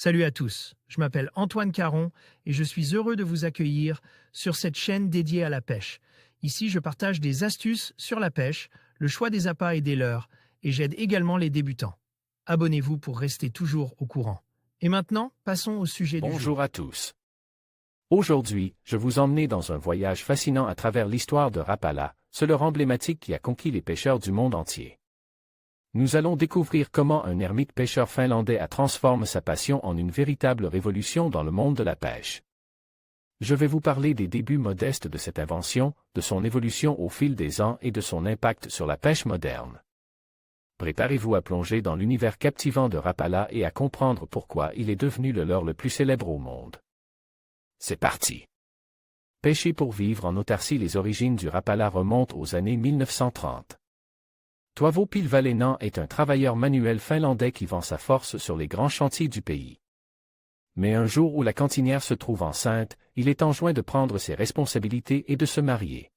Salut à tous, je m'appelle Antoine Caron et je suis heureux de vous accueillir sur cette chaîne dédiée à la pêche. Ici, je partage des astuces sur la pêche, le choix des appâts et des leurres, et j'aide également les débutants. Abonnez-vous pour rester toujours au courant. Et maintenant, passons au sujet du jour. Bonjour à tous. Aujourd'hui, je vous emmène dans un voyage fascinant à travers l'histoire de Rapala, ce leurre emblématique qui a conquis les pêcheurs du monde entier. Nous allons découvrir comment un ermite pêcheur finlandais a transformé sa passion en une véritable révolution dans le monde de la pêche. Je vais vous parler des débuts modestes de cette invention, de son évolution au fil des ans et de son impact sur la pêche moderne. Préparez-vous à plonger dans l'univers captivant de Rapala et à comprendre pourquoi il est devenu le leurre le plus célèbre au monde. C'est parti! Pêcher pour vivre en autarcie. Les origines du Rapala remontent aux années 1930. Toivo Pilvalinen est un travailleur manuel finlandais qui vend sa force sur les grands chantiers du pays. Mais un jour où la cantinière se trouve enceinte, il est enjoint de prendre ses responsabilités et de se marier.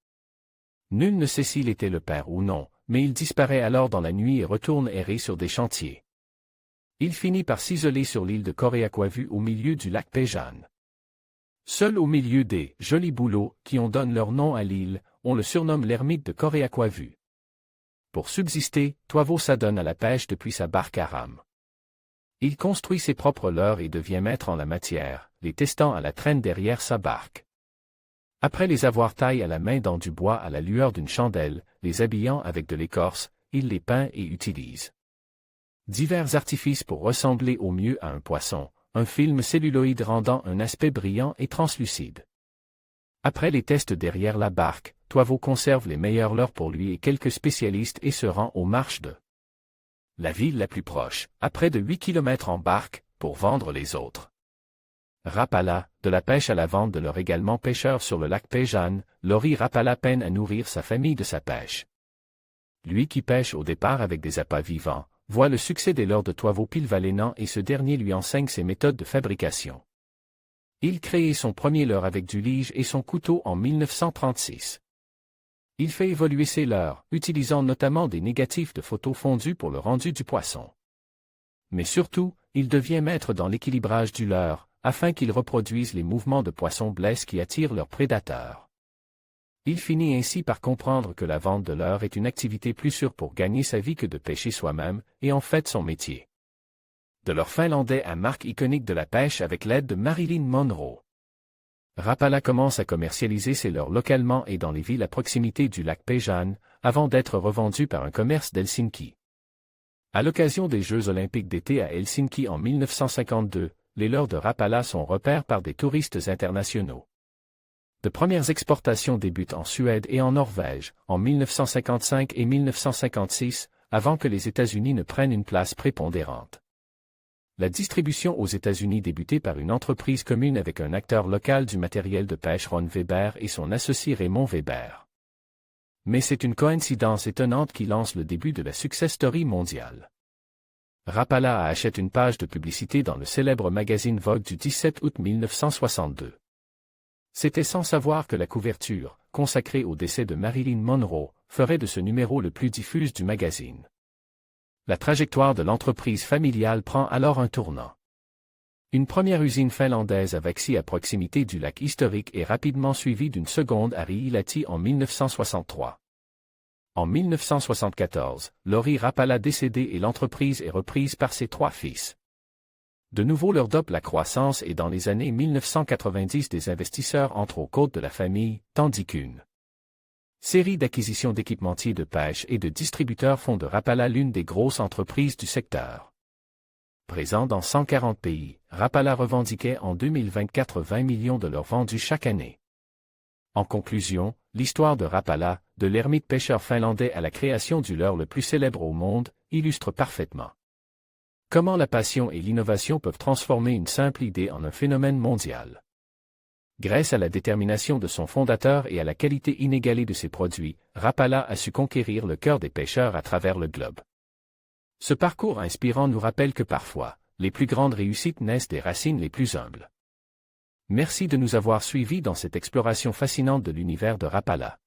Nul ne sait s'il était le père ou non, mais il disparaît alors dans la nuit et retourne errer sur des chantiers. Il finit par s'isoler sur l'île de Korkeakoivu au milieu du lac Pejan. Seul au milieu des « jolis bouleaux » qui ont donné leur nom à l'île, on le surnomme l'ermite de Korkeakoivu. Pour subsister, Toivo s'adonne à la pêche depuis sa barque à rame. Il construit ses propres leurres et devient maître en la matière, les testant à la traîne derrière sa barque. Après les avoir taillés à la main dans du bois à la lueur d'une chandelle, les habillant avec de l'écorce, il les peint et utilise divers artifices pour ressembler au mieux à un poisson, un film celluloïde rendant un aspect brillant et translucide. Après les tests derrière la barque, Toivo conserve les meilleurs leurres pour lui et quelques spécialistes et se rend aux marches de la ville la plus proche, à près de 8 km en barque, pour vendre les autres. Rapala, de la pêche à la vente de leurres également pêcheur sur le lac Pejan, Lauri Rapala peine à nourrir sa famille de sa pêche. Lui qui pêche au départ avec des appâts vivants, voit le succès des leurres de Toivo Pilvalinen et ce dernier lui enseigne ses méthodes de fabrication. Il crée son premier leurre avec du lige et son couteau en 1936. Il fait évoluer ses leurres, utilisant notamment des négatifs de photos fondues pour le rendu du poisson. Mais surtout, il devient maître dans l'équilibrage du leurre, afin qu'il reproduise les mouvements de poisson blesse qui attirent leurs prédateurs. Il finit ainsi par comprendre que la vente de leurres est une activité plus sûre pour gagner sa vie que de pêcher soi-même, et en fait son métier. De leurre finlandais à marque iconique de la pêche avec l'aide de Marilyn Monroe. Rapala commence à commercialiser ses leurres localement et dans les villes à proximité du lac Pejan, avant d'être revendu par un commerce d'Helsinki. À l'occasion des Jeux olympiques d'été à Helsinki en 1952, les leurres de Rapala sont repérés par des touristes internationaux. De premières exportations débutent en Suède et en Norvège, en 1955 et 1956, avant que les États-Unis ne prennent une place prépondérante. La distribution aux États-Unis débutait par une entreprise commune avec un acteur local du matériel de pêche Ron Weber et son associé Raymond Weber. Mais c'est une coïncidence étonnante qui lance le début de la success story mondiale. Rapala achète une page de publicité dans le célèbre magazine Vogue du 17 août 1962. C'était sans savoir que la couverture, consacrée au décès de Marilyn Monroe, ferait de ce numéro le plus diffuse du magazine. La trajectoire de l'entreprise familiale prend alors un tournant. Une première usine finlandaise à Vaxi à proximité du lac historique est rapidement suivie d'une seconde à Riihilahti en 1963. En 1974, Lauri Rapala décédé et l'entreprise est reprise par ses 3 fils. De nouveau leur dope la croissance et dans les années 1990 des investisseurs entrent aux côtes de la famille, tandis qu'une série d'acquisitions d'équipementiers de pêche et de distributeurs font de Rapala l'une des grosses entreprises du secteur. Présent dans 140 pays, Rapala revendiquait en 2024 20 millions de leurres vendus chaque année. En conclusion, l'histoire de Rapala, de l'ermite pêcheur finlandais à la création du leurre le plus célèbre au monde, illustre parfaitement comment la passion et l'innovation peuvent transformer une simple idée en un phénomène mondial. Grâce à la détermination de son fondateur et à la qualité inégalée de ses produits, Rapala a su conquérir le cœur des pêcheurs à travers le globe. Ce parcours inspirant nous rappelle que parfois, les plus grandes réussites naissent des racines les plus humbles. Merci de nous avoir suivis dans cette exploration fascinante de l'univers de Rapala.